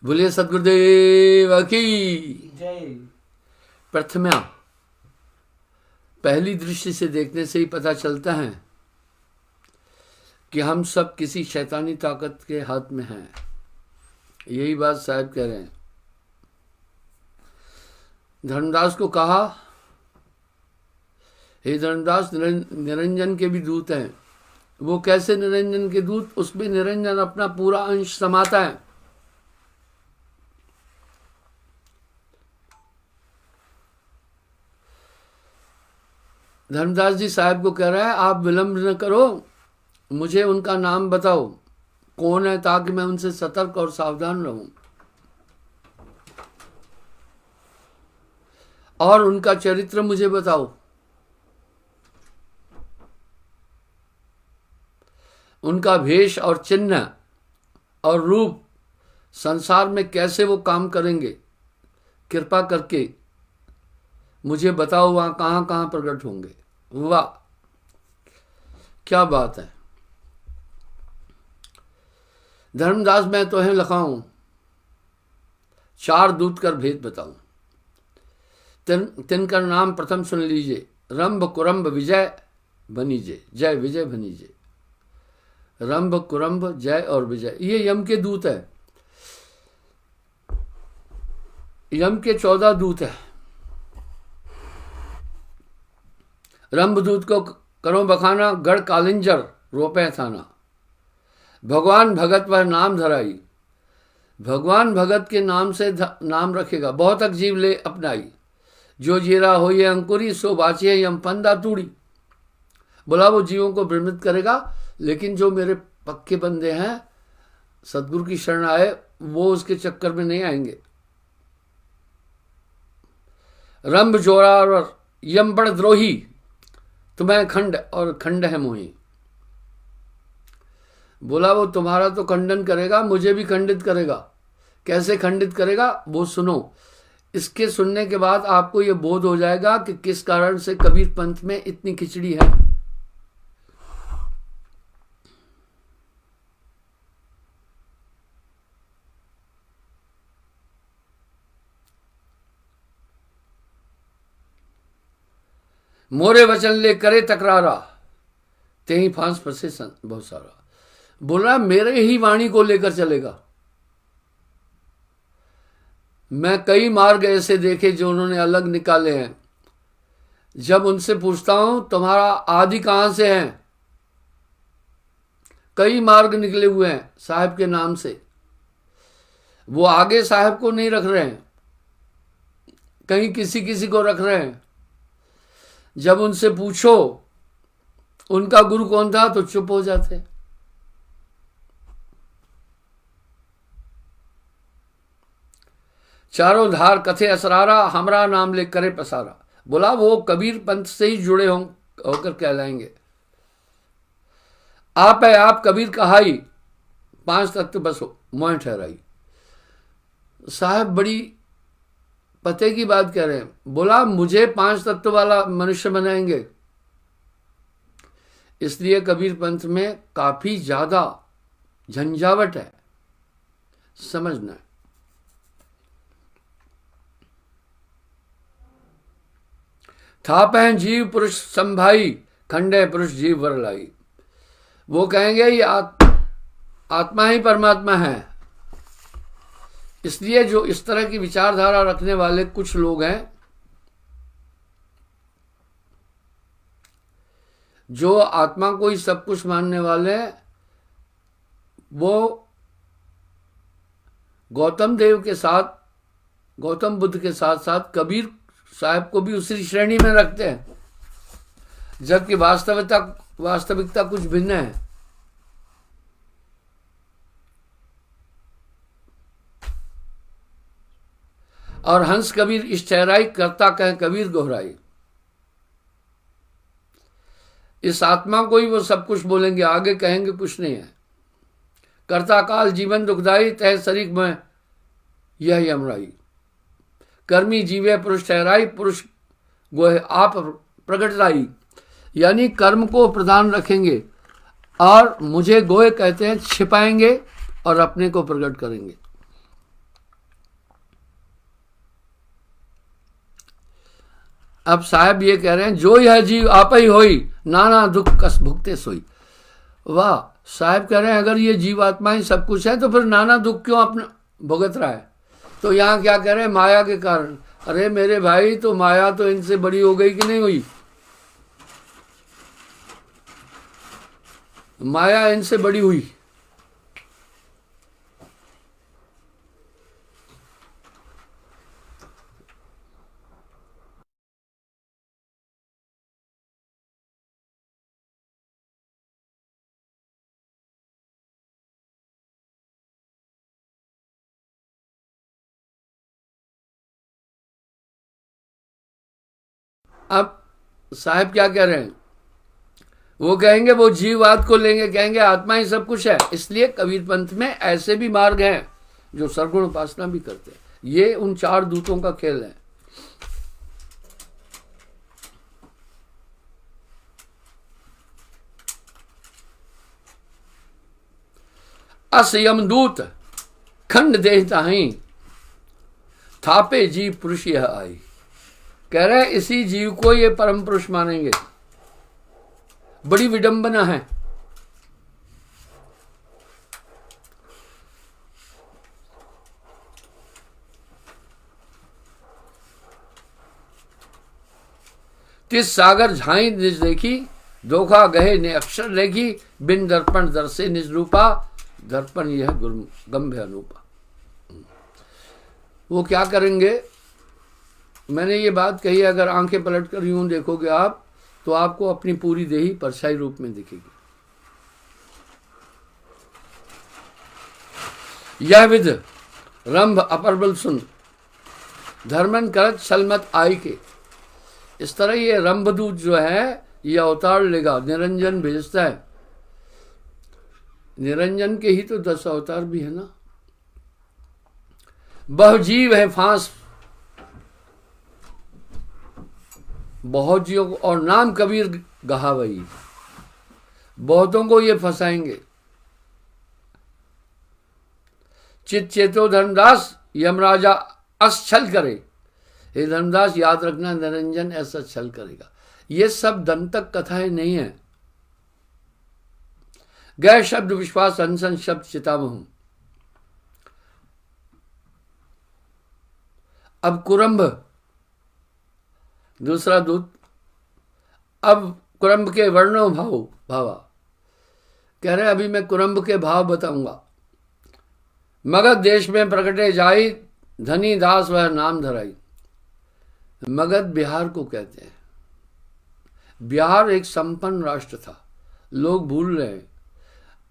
बोलिए सदगुरुदेव की जय। प्रथमा पहली दृष्टि से देखने से ही पता चलता है कि हम सब किसी शैतानी ताकत के हाथ में हैं। यही बात साहब कह रहे हैं। धर्मदास को कहा, हे धर्मदास, निरंजन के भी दूत हैं। वो कैसे निरंजन के दूत? उसमें निरंजन अपना पूरा अंश समाता है। धर्मदास जी साहब को कह रहा है, आप विलंब न करो, मुझे उनका नाम बताओ कौन है, ताकि मैं उनसे सतर्क और सावधान रहूं, और उनका चरित्र मुझे बताओ, उनका भेष और चिन्ह और रूप, संसार में कैसे वो काम करेंगे, कृपा करके मुझे बताओ, वहां कहां कहां प्रकट होंगे। वाह, क्या बात है। धर्मदास, मैं तो है लखाऊं, चार दूत कर भेद बताऊं। तिनका नाम प्रथम सुन लीजिए, रंभ कुरंभ विजय भनीजे। जय विजय भनीजे। रंभ कुरंभ जय और विजय, ये यम के दूत है। यम के 14 दूत है। रंभदूत को करो बखाना, गढ़ कालिंजर रोपे थाना। भगवान भगत वह नाम धराई, भगवान भगत के नाम से नाम रखेगा। बहुत तक जीव ले अपनाई, जो जीरा हो ये अंकुरी, सो बाचिए यम पंदा तूड़ी। बोला वो जीवों को भ्रमित करेगा, लेकिन जो मेरे पक्के बंदे हैं, सदगुरु की शरण आए, वो उसके चक्कर में नहीं आएंगे। रंभ जोरा और यम बड़ द्रोही, तुम्हें खंड और खंड है मोही। बोला वो तुम्हारा तो खंडन करेगा, मुझे भी खंडित करेगा। कैसे खंडित करेगा वो सुनो। इसके सुनने के बाद आपको ये बोध हो जाएगा कि किस कारण से कबीर पंथ में इतनी खिचड़ी है। मोरे वचन ले करे तकरारा, ते ही फांस फंसे बहुत सारा। बोला मेरे ही वाणी को लेकर चलेगा। मैं कई मार्ग ऐसे देखे जो उन्होंने अलग निकाले हैं। जब उनसे पूछता हूं तुम्हारा आदि कहां से है, कई मार्ग निकले हुए हैं साहब के नाम से। वो आगे साहब को नहीं रख रहे हैं, कहीं किसी किसी को रख रहे हैं। जब उनसे पूछो उनका गुरु कौन था तो चुप हो जाते। चारों धार कथे असरारा, हमरा नाम ले करे पसारा। बोला वो कबीर पंथ से ही जुड़े होकर कहलाएंगे। आप है आप कबीर कहाई, 5 तत्व बस मोह ठहराई। साहब बड़ी पते की बात कह रहे हैं। बोला मुझे 5 तत्व वाला मनुष्य बनाएंगे। इसलिए कबीर पंथ में काफी ज्यादा झंझावट है, समझना है। थाप हैं जीव पुरुष संभाई, खंडे पुरुष जीव वर लाई। वो कहेंगे ये आत्मा ही परमात्मा है। इसलिए जो इस तरह की विचारधारा रखने वाले कुछ लोग हैं, जो आत्मा को ही सब कुछ मानने वाले हैं, वो गौतम देव के साथ, गौतम बुद्ध के साथ साथ कबीर साहब को भी उसी श्रेणी में रखते हैं, जबकि वास्तविकता कुछ भिन्न है। और हंस कबीर इस चेहराई, करता कहे कबीर गोहराई। इस आत्मा को ही वो सब कुछ बोलेंगे, आगे कहेंगे कुछ नहीं है। करता काल जीवन दुखदाई, तह शरीक में यह यमराई। कर्मी जीवे पुरुष ठहराई, पुरुष गोहे आप प्रगट लाई। यानी कर्म को प्रधान रखेंगे और मुझे गोहे कहते हैं, छिपाएंगे और अपने को प्रकट करेंगे। अब साहब ये कह रहे हैं, जो यह जीव आप ही होई, नाना दुख कस भुगते सोई। वाह, साहब कह रहे हैं अगर ये जीवात्माएं सब कुछ है तो फिर नाना दुख क्यों अपना भुगत रहा है। तो यहाँ क्या कह रहे हैं, माया के कारण। अरे मेरे भाई, तो माया तो इनसे बड़ी हो गई कि नहीं हुई? माया इनसे बड़ी हुई। अब साहब क्या कह रहे हैं, वो कहेंगे वो जीववाद को लेंगे, कहेंगे आत्मा ही सब कुछ है। इसलिए कबीर पंथ में ऐसे भी मार्ग हैं जो सरगुण उपासना भी करते हैं। ये उन चार दूतों का खेल है। अस यमदूत खंड देहता ही, थापे जीव पुरुष यह आई। कह रहे इसी जीव को ये परम पुरुष मानेंगे। बड़ी विडंबना है। तिस सागर झाई निज देखी, धोखा गहे ने अक्षर लेखी, बिन दर्पण दर्शे निज रूपा, दर्पण यह गंभीर अनूपा। वो क्या करेंगे, मैंने ये बात कही, अगर आंखें पलट कर यूं देखोगे आप तो आपको अपनी पूरी देही परछाई रूप में दिखेगी। यह विध रंभ अपरबल सुन, धर्मन करत छलमत आई के। इस तरह ये रंभदूत जो है ये अवतार लेगा, निरंजन भेजता है। निरंजन के ही तो 10 अवतार भी है ना। बहु जीव है फांस, बहुत जीवों को, और नाम कबीर गहावई, बहुतों को ये फंसाएंगे। चित चेतो धर्मदास, यमराजा अस छल करे। हे धर्मदास याद रखना, निरंजन ऐसा छल करेगा। ये सब दंतक कथाएं नहीं है। गए शब्द विश्वास अनसन शब्द चितामह। अब कुरंभ दूसरा दूत, अब कुरंभ के वर्णो भावा कह रहे अभी मैं कुरंभ के भाव बताऊंगा। मगध देश में प्रकटे जाई, धनी दास वह नाम धराई। मगध बिहार को कहते हैं। बिहार एक संपन्न राष्ट्र था, लोग भूल रहे हैं।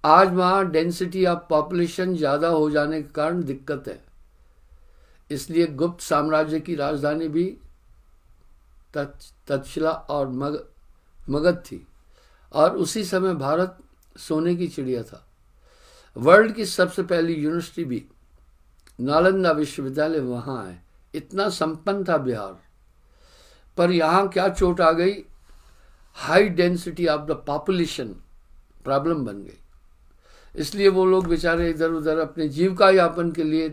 आज वहां डेंसिटी ऑफ पॉपुलेशन ज्यादा हो जाने के कारण दिक्कत है। इसलिए गुप्त साम्राज्य की राजधानी भी तक्षशिला और मगध थी, और उसी समय भारत सोने की चिड़िया था। वर्ल्ड की सबसे पहली यूनिवर्सिटी भी नालंदा विश्वविद्यालय वहां है। इतना संपन्न था बिहार। पर यहाँ क्या चोट आ गई, high density of the population problem बन गई। इसलिए वो लोग बेचारे इधर उधर अपने जीविका यापन के लिए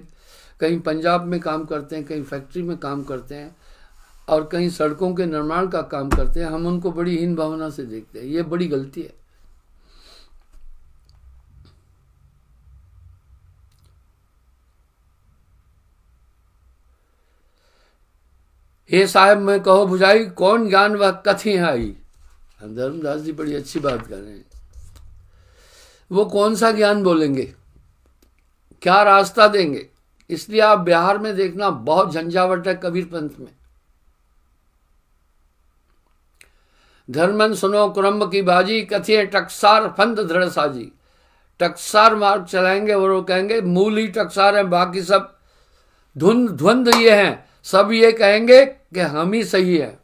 कहीं पंजाब में काम करते हैं, कहीं फैक्ट्री में काम करते हैं, और कहीं सड़कों के निर्माण का काम करते हैं। हम उनको बड़ी हीन भावना से देखते हैं। ये बड़ी गलती है। हे साहब मैं कहो बुझाई, कौन ज्ञान वह कथी आई। धर्मदास जी बड़ी अच्छी बात कर रहे हैं। वो कौन सा ज्ञान बोलेंगे, क्या रास्ता देंगे। इसलिए आप बिहार में देखना बहुत झंझावट है कबीर पंथ में। धर्मन सुनो कुरंब की बाजी, कथिए टकसार फंद दृढ़ साजी। टकसार मार्ग चलाएंगे और वो कहेंगे मूल ही टकसार है, बाकी सब ध्वंद ये हैं। सब ये कहेंगे कि हम ही सही है।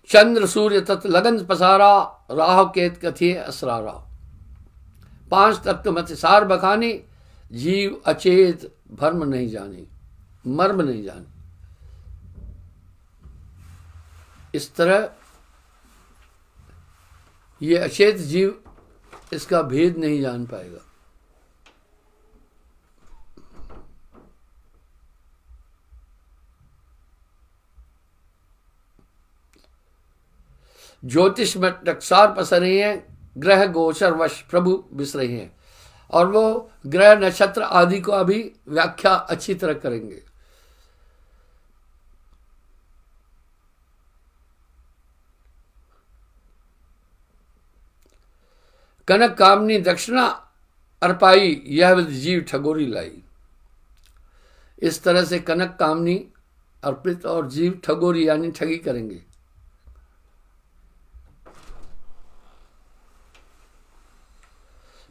चंद्र सूर्य तत् लगन पसारा, राह केत कथिए असरारा। 5 तत्व मत सार बखानी, जीव अचेत भर्म नहीं जानी, मर्म नहीं जानी। इस तरह ये अचेत जीव इसका भेद नहीं जान पाएगा। ज्योतिष में टकसार पस रही हैं, ग्रह गोचर वश प्रभु बिस रहे हैं, और वो ग्रह नक्षत्र आदि को अभी व्याख्या अच्छी तरह करेंगे। कनक कामनी दक्षिणा अर्पाई, यह जीव ठगोरी लाई। इस तरह से कनक कामनी अर्पित और जीव ठगोरी यानी ठगी करेंगे।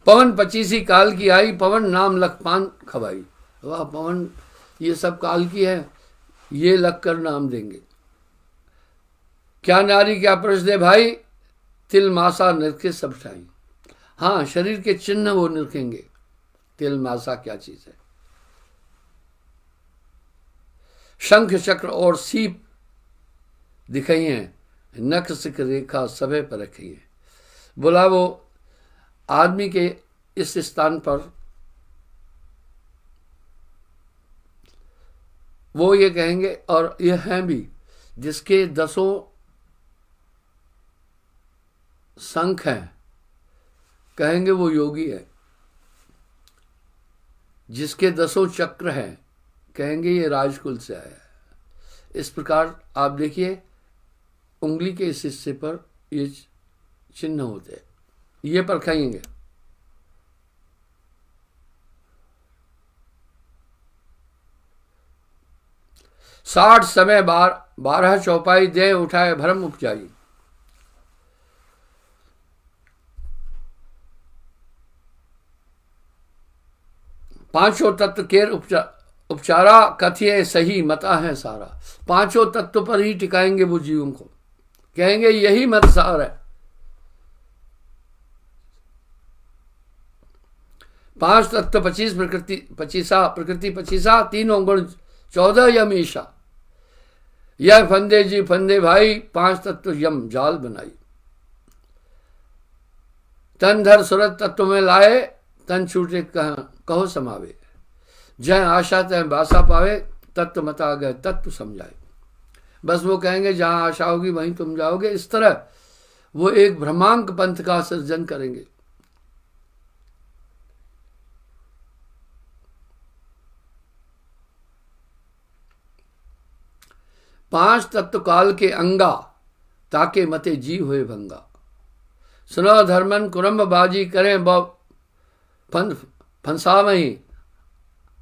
पवन पचीसी काल की आई, पवन नाम लखपान खवाई। वाह, पवन ये सब काल की है, ये लग कर नाम देंगे। क्या नारी क्या पुरुष दे भाई, तिल मासा निरखे सब ठाई। हाँ, शरीर के चिन्ह वो निरखेंगे, तिल मासा क्या चीज है। शंख चक्र और सीप दिखाई हैं, नख सिख रेखा सभे पर रखी है। बोला वो आदमी के इस स्थान पर वो ये कहेंगे, और ये हैं भी, जिसके 10 शंख हैं, कहेंगे वो योगी है। जिसके 10 चक्र हैं, कहेंगे ये राजकुल से आया है। इस प्रकार आप देखिए, उंगली के इस हिस्से पर ये चिन्ह होते हैं, ये परखेंगे। साठ समय 12 चौपाई, दे उठाए भ्रम उपजाई। पांचों तत्व केर उपचारा, कथिए सही मता है सारा। पांचों तत्व पर ही टिकाएंगे वो जीवों को, कहेंगे यही मत सार है। 5 तत्व 25 प्रकृति 25 तीनों गुण 14 यम ईशा। यह फंदे जी फंदे भाई, 5 तत्व यम जाल बनाई। तन धर सुरत तत्व में लाए, तन छूटे कहो समावे। जय आशा तय बासा पावे, तत्व मता गए तत्व समझाए। बस वो कहेंगे जहां आशा होगी वहीं तुम जाओगे। इस तरह वो एक ब्रह्मांक पंथ का सृजन करेंगे। पांच तत्व काल के अंगा, ताके मते जी हुए भंगा। सुनो धर्मन कुरम्ब बाजी, करें फंसा वहीं।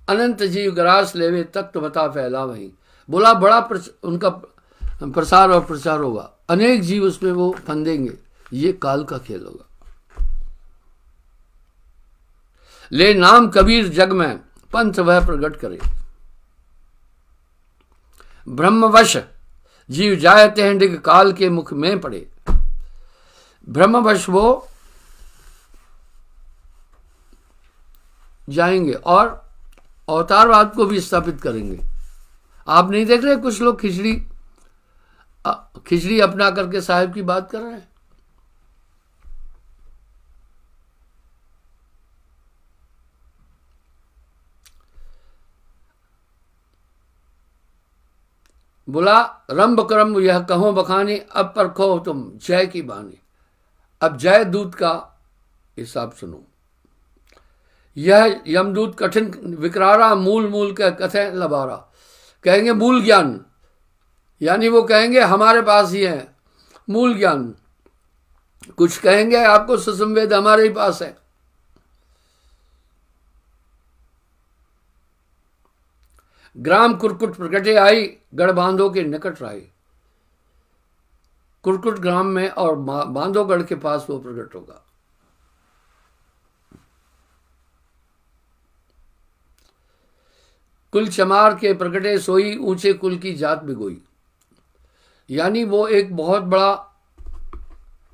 अनंत जीव ग्रास लेवे, तत्व मता फैला वहीं। बोला बड़ा उनका प्रसार और प्रचार होगा, अनेक जीव उसमें वो फंदेंगे। ये काल का खेल होगा। ले नाम कबीर जग में, पंथ वह प्रकट करे। ब्रह्मवश जीव जायते हैं, डिग काल के मुख में पड़े। ब्रह्मवश वो जाएंगे और अवतारवाद को भी स्थापित करेंगे। आप नहीं देख रहे कुछ लोग खिचड़ी अपना करके साहिब की बात कर रहे हैं। बोला रंभ करम यह कहो बखानी, अब परखो तुम जय की बानी। अब जय दूत का हिसाब सुनो। यह यमदूत कठिन विकरारा, मूल मूल का कथे लबारा। कहेंगे मूल ज्ञान, यानी वो कहेंगे हमारे पास ही है मूल ज्ञान। कुछ कहेंगे आपको सुसंवेद हमारे ही पास है। ग्राम कुरकुट प्रकटे आई, गढ़ बांधो के निकट राई। कुरकुट ग्राम में और बांधोगढ़ के पास वो प्रकट होगा। कुल चमार के प्रकटे सोई, ऊंचे कुल की जात बिगोई। यानी वो एक बहुत बड़ा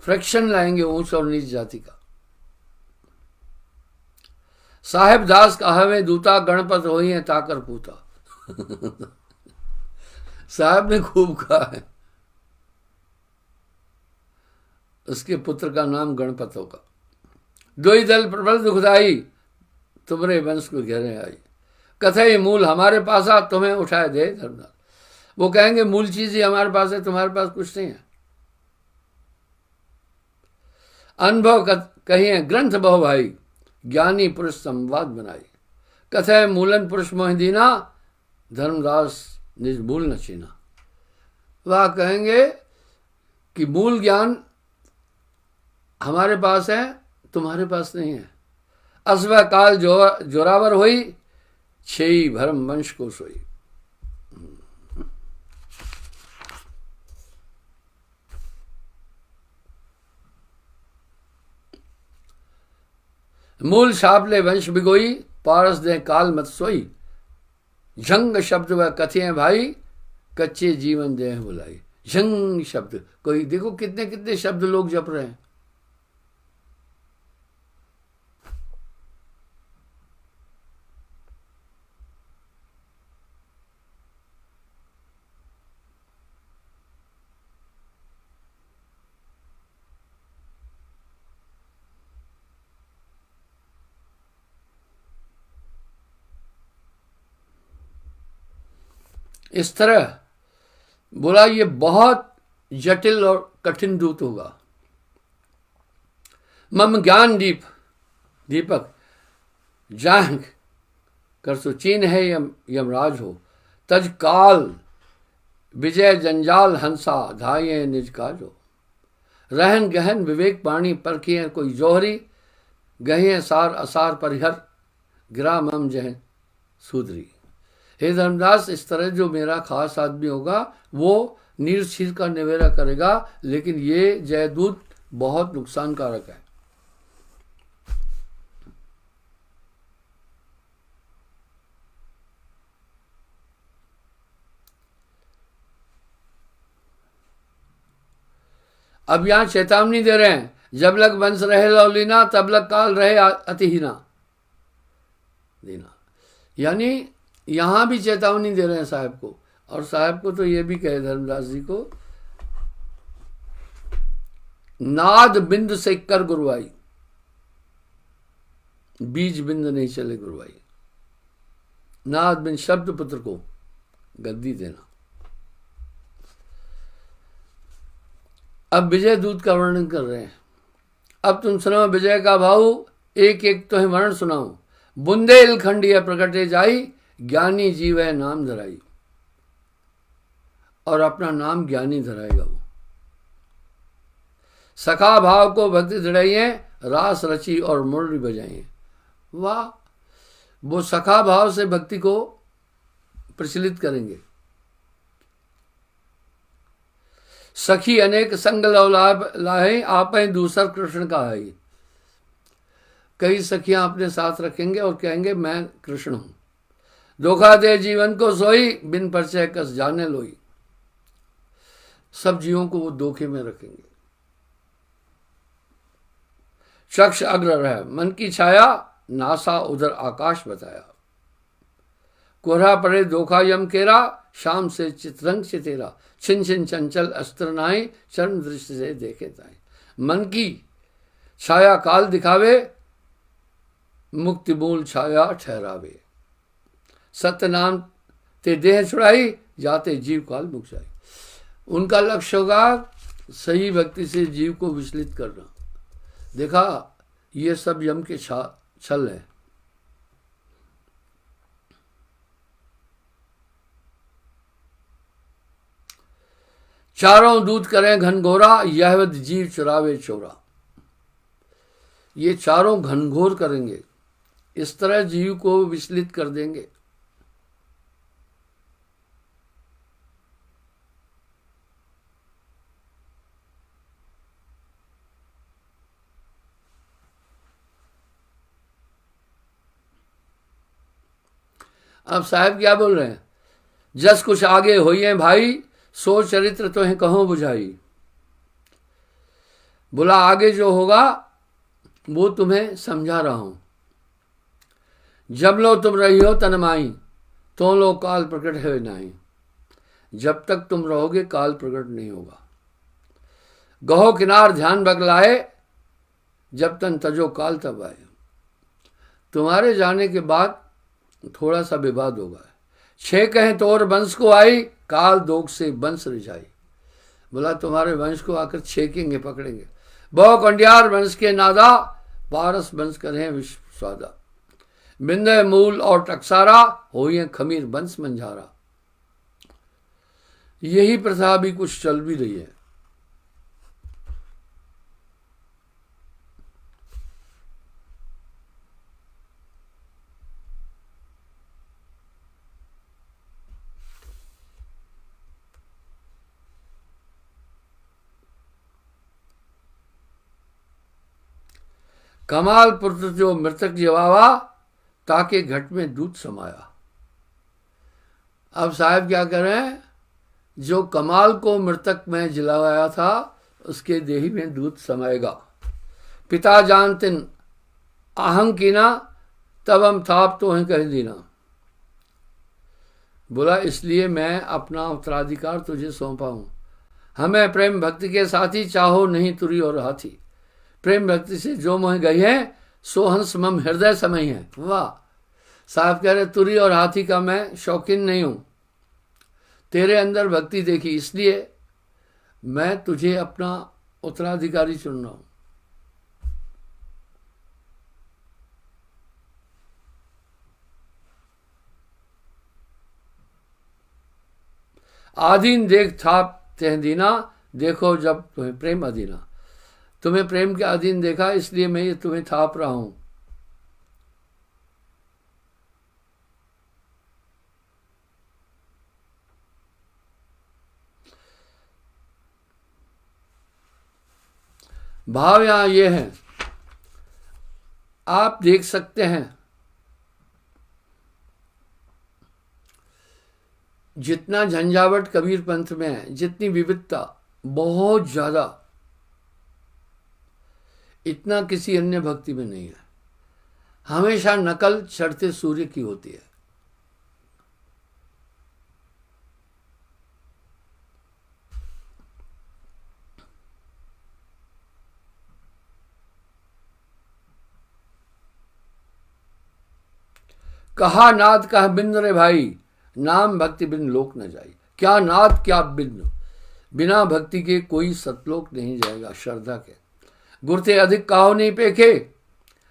फ्रैक्शन लाएंगे ऊंच और नीच जाति का। साहेब दास कहावे दूता, गणपत होई है ताकर पूता। साहब ने खूब कहा है, उसके पुत्र का नाम गणपत होगा। दोई दल प्रबल दुखदाई, तुम्हारे वंश को घेरे आई। कथे मूल हमारे पास आ, तुम्हें उठाए दे धर्मदास। वो कहेंगे मूल चीज ही हमारे पास है, तुम्हारे पास कुछ नहीं है। अनुभव कहिए ग्रंथ बहु भाई, ज्ञानी पुरुष संवाद बनाई। कथे मूलन पुरुष मोहिदीना, धर्मदास निज मूल न चीना। वह कहेंगे कि मूल ज्ञान हमारे पास है, तुम्हारे पास नहीं है। असवा काल जोरावर हुई, छेई भरम वंश को सोई। मूल शाप ले वंश बिगोई, पारस दे काल मत सोई। झंग शब्द व कथिए भाई, कच्चे जीवन देह बुलाई। झंग शब्द, कोई देखो कितने कितने शब्द लोग जप रहे हैं। इस तरह बोला, ये बहुत जटिल और कठिन दूत होगा। मम ज्ञान दीपक जांग कर सो चीन है, यमराज हो। तज काल विजय जंजाल हंसा, धाये निज काज हो। रहन गहन विवेक पाणी, परखिए कोई जोहरी। गहे सार असार परिहर, गिरा मम जह सूदरी। हे धर्मदास, इस तरह जो मेरा खास आदमी होगा वो नीर क्षीर का निवेरा करेगा, लेकिन ये जयदूत बहुत नुकसानकारक है। अब यहां चेतावनी दे रहे हैं, जब लग वंश रहे लौलीना, तब लग काल रहे अतिहीना देना। यानी यहां भी चेतावनी दे रहे हैं साहब को, और साहब को तो ये भी कहे धर्मदास जी को, नाद बिंद से कर गुरुवाई, बीज बिंद नहीं चले गुरुवाई। नाद बिंद शब्द पुत्र को गद्दी देना। अब विजय दूत का वर्णन कर रहे हैं। अब तुम सुनो विजय का भाव, एक एक तो है वर्ण सुनाओ। बुंदेलखंड यह प्रकटे जाई, ज्ञानी जीव है नाम धराई। और अपना नाम ज्ञानी धराएगा वो। सखा भाव को भक्ति दृढ़ाइए, रास रची और मुरली बजाइए। वाह, वो सखा भाव से भक्ति को प्रचलित करेंगे। सखी अनेक संग लवलाभ लाहे, आप दूसर कृष्ण का है। कई सखियां अपने साथ रखेंगे और कहेंगे मैं कृष्ण हूं। धोखा दे जीवन को सोई, बिन परिचय कस जाने लोई। सब जीवों को वो धोखे में रखेंगे। चक्ष अग्र रह मन की छाया, नासा उधर आकाश बताया। कोहरा पड़े धोखा यम केरा, शाम से चित्रंग चितेरा। छिन छिन चंचल अस्त्र नाई, चरण दृष्टि से देखे ताई। मन की छाया काल दिखावे, मुक्ति मूल छाया ठहरावे। सत्य नाम ते देह छुड़ाई, जाते जीव काल मुक जाए। उनका लक्ष्य होगा सही भक्ति से जीव को विचलित करना। देखा, ये सब यम के छल है। चारों दूत करें घनघोरा, यह जीव चुरावे चोरा। ये चारों घनघोर करेंगे, इस तरह जीव को विचलित कर देंगे। अब साहब क्या बोल रहे हैं, जस कुछ आगे होइए भाई, सो चरित्र तो है कहो बुझाई। बोला आगे जो होगा वो तुम्हें समझा रहा हूं। जब लो तुम रही हो तनमाई, तो लो काल प्रकट है नहीं। जब तक तुम रहोगे काल प्रकट नहीं होगा। गहो किनार ध्यान बगलाए, जब तन तजो काल तब आए। तुम्हारे जाने के बाद थोड़ा सा विवाद होगा। 6 कहें तो और वंश को आई, काल दोग से वंश रिझाई। बोला तुम्हारे वंश को आकर छेकेंगे, पकड़ेंगे। बहु कंडियार वंश के नादा, पारस वंश करें विश्व स्वादा। बिंदे मूल और टकसारा, होइए खमीर वंश मंझारा। यही प्रथा अभी कुछ चल भी रही है। कमाल पुत्र जो मृतक जवावा, ताके घट में दूध समाया। अब साहब क्या कर रहे हैं, जो कमाल को मृतक में जलाया था उसके देही में दूध समाएगा। पिता जानतिन आहंग कीना, तब हम थाप तो हैं कह दीना। बोला इसलिए मैं अपना उत्तराधिकार तुझे सौंपा हूं। हमें प्रेम भक्ति के साथी, चाहो नहीं तुरी और हाथी। प्रेम भक्ति से जो मोह गई है, सो हंस मम हृदय समय है। वाह, साहब कह रहे तुरी और हाथी का मैं शौकीन नहीं हूं। तेरे अंदर भक्ति देखी, इसलिए मैं तुझे अपना उत्तराधिकारी चुन रहा हूं। आधीन देख थाप तेह दीना, देखो जब तुम्हें प्रेम अधीना। तुम्हें प्रेम के अधीन देखा, इसलिए मैं ये तुम्हें थाप रहा हूं। भाव यहां ये है, आप देख सकते हैं जितना झंझावट कबीर पंथ में है, जितनी विविधता, बहुत ज्यादा, इतना किसी अन्य भक्ति में नहीं है। हमेशा नकल चढ़ते सूर्य की होती है। कहा नाद कह बिंद रे भाई, नाम भक्ति बिन लोक न जाई। क्या नाद क्या बिंद, बिना भक्ति के कोई सतलोक नहीं जाएगा। श्रद्धा के गुरु से अधिक काहो नहीं पेखे,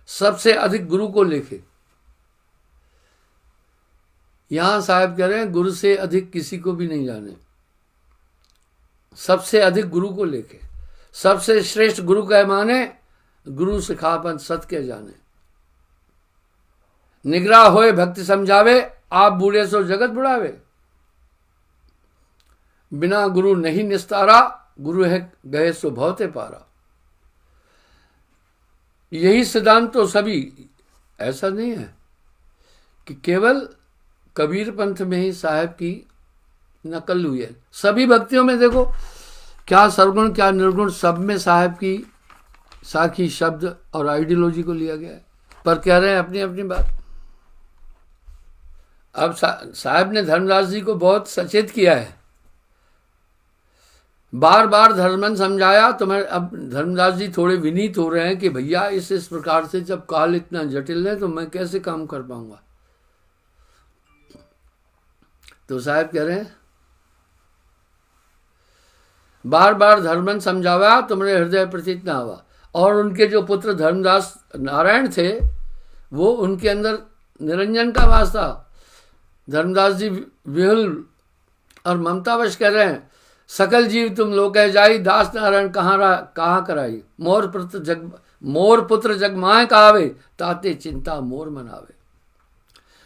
सबसे अधिक गुरु को लेखे। यहां साहब कह रहे हैं गुरु से अधिक किसी को भी नहीं जाने, सबसे अधिक गुरु को लेके। सबसे श्रेष्ठ गुरु कह माने, गुरु सिखापन सत के जाने। निगराह होए भक्ति समझावे, आप बूढ़े सो जगत बुढ़ावे। बिना गुरु नहीं निस्तारा, गुरु है गए सो भवते पारा। यही सिद्धांत तो सभी, ऐसा नहीं है कि केवल कबीर पंथ में ही साहब की नकल हुई है। सभी भक्तियों में देखो, क्या सरगुण क्या निर्गुण, सब में साहब की साखी शब्द और आइडियोलॉजी को लिया गया है। पर कह रहे हैं अपनी अपनी बात। अब साहब ने धर्मदास जी को बहुत सचेत किया है, बार बार धर्मन समझाया। तो मैं, अब धर्मदास जी थोड़े विनीत हो रहे हैं कि भैया इस प्रकार से जब काल इतना जटिल है तो मैं कैसे काम कर पाऊंगा। तो साहब कह रहे हैं बार बार धर्मन समझावा, तुम्हारे हृदय प्रतीत ना हुआ। और उनके जो पुत्र धर्मदास नारायण थे, वो उनके अंदर निरंजन का वास था। धर्मदास जी विहुल और ममतावश कह रहे हैं, सकल जीव तुम लोग कह जाई, दास नारायण कहाँ कराई। मोर पुत्र जग माए कहावे, ताते चिंता मोर मनावे।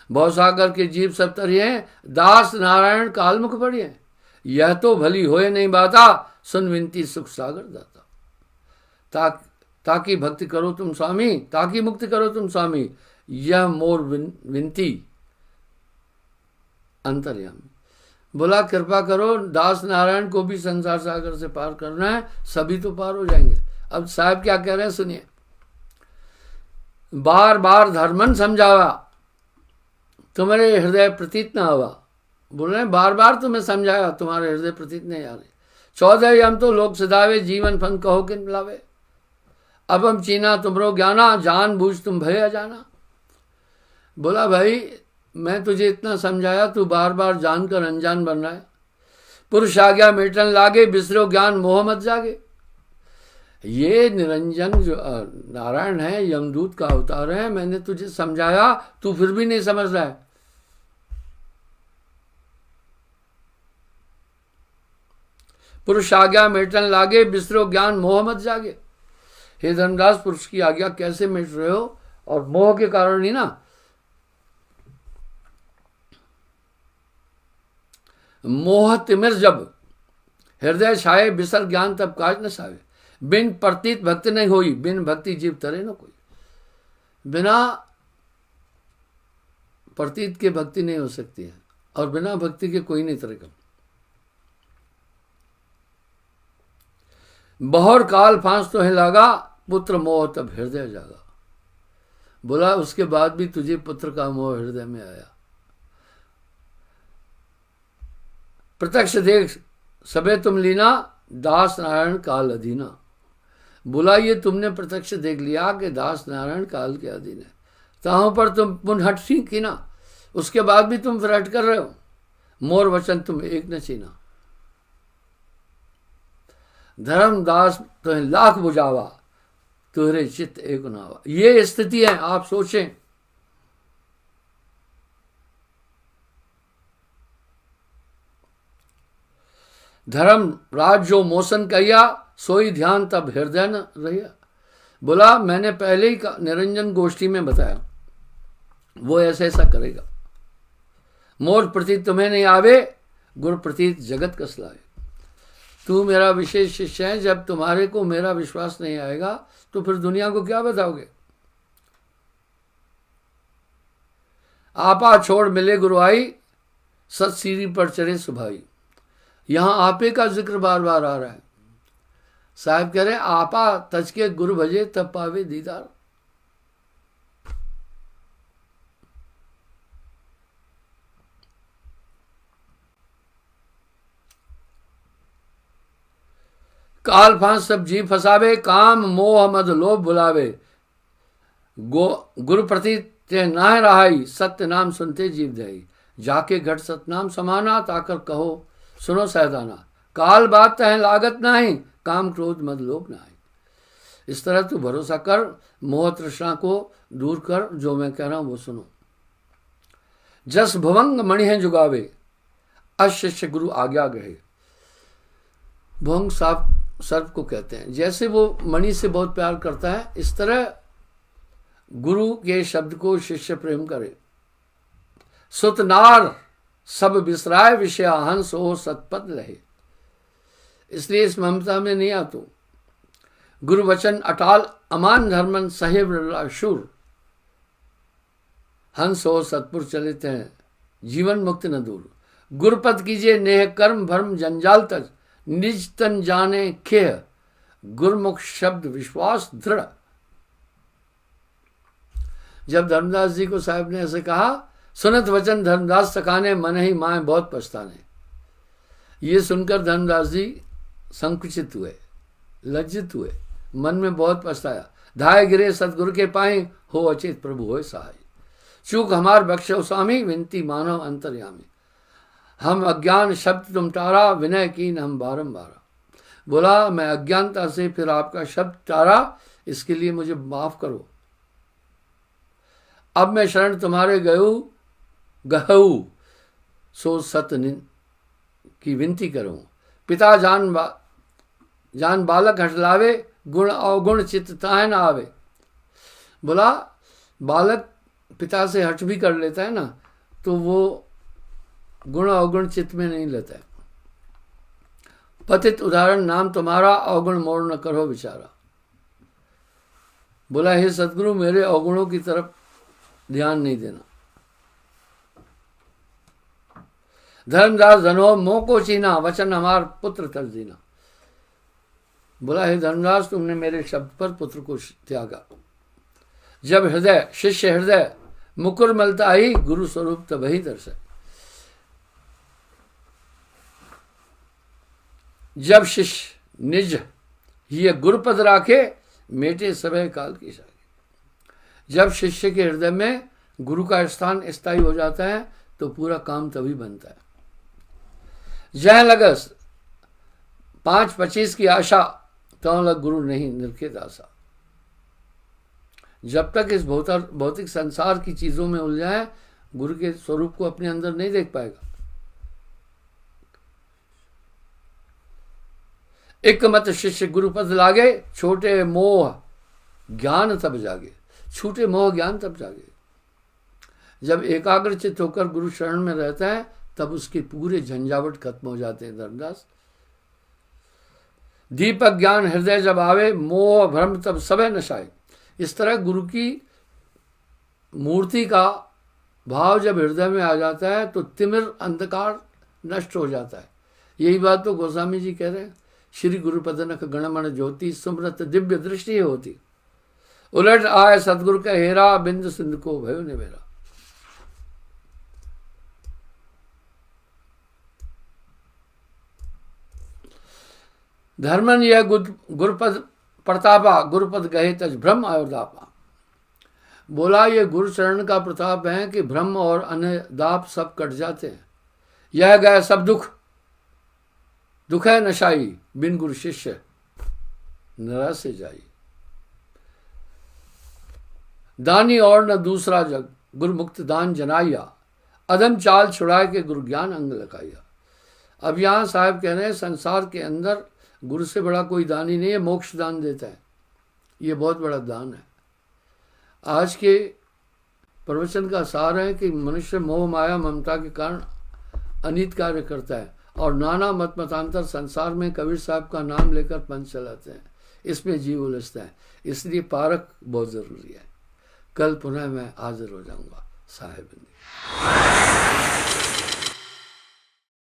भवसागर के जीव सब तरिए, दास नारायण कालमुख पड़िए। यह तो भली होए नहीं बाता, सुन विनती सुख सागर दाता। ताकि भक्ति करो तुम स्वामी, ताकि मुक्ति करो तुम स्वामी, यह मोर विनती अंतर्यामी। बोला कृपा करो, दास नारायण को भी संसार सागर से पार करना है, सभी तो पार हो जाएंगे। अब साहब क्या कह रहे हैं सुनिए, बार बार धर्मन समझावा, तुम्हारे हृदय प्रतीत ना हुआ। बोल रहे हैं बार बार तुम्हें समझाया, तुम्हारे हृदय प्रतीत नहीं आ रहे। 14 हम तो लोग सदावे, जीवन फन कहो किन लावे। अब हम चीना तुमरो ज्ञाना, जान बूझ तुम भय जाना। बोला भाई मैं तुझे इतना समझाया, तू बार बार जानकर अनजान बन रहा है। पुरुष आज्ञा मेटन लागे, बिसरो ज्ञान मोह मत जागे। ये निरंजन जो नारायण है, यमदूत का अवतार है, मैंने तुझे समझाया, तू फिर भी नहीं समझ रहा है। पुरुष आज्ञा मेटन लागे, बिसरो ज्ञान मोह मत जागे। हे धर्मदास, पुरुष की आज्ञा कैसे मेट रहे हो? और मोह के कारण ही ना। मोह तिमिर जब हृदय छाए, बिसर ज्ञान तब काज न सावे। बिन प्रतीत भक्ति नहीं होई, बिन भक्ति जीव तरे न कोई। बिना प्रतीत के भक्ति नहीं हो सकती है, और बिना भक्ति के कोई नहीं तरेगा। बहुर काल फांस तो है लागा, पुत्र मोह तब हृदय जागा। बोला उसके बाद भी तुझे पुत्र का मोह हृदय में आया। प्रत्यक्ष देख सबे तुम लीना, दास नारायण काल अधीना। बोला ये तुमने प्रत्यक्ष देख लिया कि दास नारायण काल के अधीन है, ताहों पर तुम पुनः हट की ना, उसके बाद भी तुम फिर हट कर रहे हो। मोर वचन तुम एक न चीना। धर्मदास तुम्हें लाख बुझावा, तुहरे चित्त एक नावा। ये स्थिति है, आप सोचें। धर्म राज जो मोसन कहिया, सोई ध्यान तब हृदय न रहिया। बोला मैंने पहले ही निरंजन गोष्ठी में बताया, वो ऐसे ऐसा करेगा। मोर प्रतीत तुम्हें नहीं आवे, गुरु प्रतीत जगत कस लाए। तू मेरा विशेष शिष्य है, जब तुम्हारे को मेरा विश्वास नहीं आएगा तो फिर दुनिया को क्या बताओगे? आपा छोड़ मिले गुरु आई, सत सीरी पर चढ़े सुभाई। यहां आपे का जिक्र बार बार आ रहा है। साहब कह रहे आपा तज के गुरु भजे तब पावे दीदार। काल फांस सब जी फसावे, काम मोह मद लोभ बुलावे। गुरु प्रति ते नाह रहाई, सत्य नाम सुनते जीव दई। जाके घट सतनाम समाना, ताकर कहो सुनो सहदाना। काल बात तह लागत नाही, काम क्रोध मद लोभ नाही। इस तरह तू भरोसा कर, मोह तृष्णा को दूर कर, जो मैं कह रहा हूं वो सुनो। जस भवंग मणि है जुगावे, अशिष्य गुरु आज्ञा गहे। भवंग साफ सर्प को कहते हैं। जैसे वो मणि से बहुत प्यार करता है, इस तरह गुरु के शब्द को शिष्य प्रेम करे। सुत नार सब बिसराय, विषय हंस हो सतपद रहे। इसलिए इस ममता में नहीं आतो। गुरु वचन अटाल अमान धर्मन, सहे शूर। हंस हो सतपुर चलित हैं, जीवन मुक्त न दूर। गुरुपद कीजिए नेह कर्म भर्म जंजाल तक, निज तन जाने खेह। गुरमुख शब्द विश्वास दृढ़। जब धर्मदास जी को साहब ने ऐसे कहा, सुनत वचन धर्मदास सकाने, मन ही माए बहुत पछताने। ये सुनकर धर्मदास जी संकुचित हुए, लज्जित हुए, मन में बहुत पछताया। धाय गिरे सतगुरु के पाए, हो अचेत प्रभु होए सहाय। चूक हमार बख्शो स्वामी, विनती मानव अंतर्यामी। हम अज्ञान शब्द तुम टारा, विनय कीन हम बारंबार। बोला मैं अज्ञानता से फिर आपका शब्द टारा, इसके लिए मुझे माफ करो। अब मैं शरण तुम्हारे गहू सो सत की विनती करूं। पिता जान बालक हटलावे, गुण अवगुण चित्त ताहे न आवे। बोला बालक पिता से हट भी कर लेता है ना, तो वो गुण अवगुण चित्त में नहीं लेता है। पतित उदाहरण नाम तुम्हारा, अवगुण मोड़ न करो विचारा। बोला हे सतगुरु, मेरे अवगुणों की तरफ ध्यान नहीं देना। धर्मदास धनो मोह को चीना, वचन हमार पुत्र तर्जीना। बोला हे धर्मदास, तुमने मेरे शब्द पर पुत्र को त्यागा। जब हृदय शिष्य हृदय मुकुर मलता ही, गुरु स्वरूप तब ही दर्शे। जब शिष्य निज ये गुरुपद राखे, मेटे सभय काल की सागी। जब शिष्य के हृदय में गुरु का स्थान स्थायी हो जाता है तो पूरा काम तभी बनता है। जह लगस 5-25 की आशा तो लग गुरु नहीं निरखित आशा। जब तक इस भौतिक संसार की चीजों में उलझा है, गुरु के स्वरूप को अपने अंदर नहीं देख पाएगा। एक मत शिष्य गुरुपद लागे, छोटे मोह ज्ञान तब जागे। छूटे मोह ज्ञान तब जागे। जब एकाग्रचित होकर गुरु शरण में रहता है तब उसके पूरे झंझावट खत्म हो जाते हैं। धर्मदास, दीपक ज्ञान हृदय जब आवे, मोह भ्रम तब सबे नशाए। इस तरह गुरु की मूर्ति का भाव जब हृदय में आ जाता है तो तिमिर अंधकार नष्ट हो जाता है। यही बात तो गोस्वामी जी कह रहे हैं, श्री गुरुपदनक गणमण ज्योति सुमरत दिव्य दृष्टि होती। उलट आए सतगुरु का हेरा, बिंद सिंध को भयो निवेरा। धर्मन यह गुरुपद प्रतापा, गुरुपद गहे तज भ्रम आयोदापा। बोला ये गुरु चरण का प्रताप है कि भ्रम और अन्य दाप सब कट जाते हैं। यह गए सब दुख, दुख है नशाई, बिन गुरु शिष्य नरा से जाई। दानी और न दूसरा जग, गुरु मुक्त दान जनाइया। अदम चाल छुड़ाए के गुरु ज्ञान अंग लगाइया। अब यहां साहब कह रहे हैं संसार के अंदर गुरु से बड़ा कोई दानी नहीं है। मोक्ष दान देता है, ये बहुत बड़ा दान है। आज के प्रवचन का सार है कि मनुष्य मोह माया ममता के कारण अनित कार्य करता है और नाना मत मतांतर संसार में कबीर साहब का नाम लेकर पंथ चलाते हैं। इसमें जीव उलझता है, इसलिए पारक बहुत जरूरी है। कल पुनः मैं हाजिर हो जाऊंगा साहेब।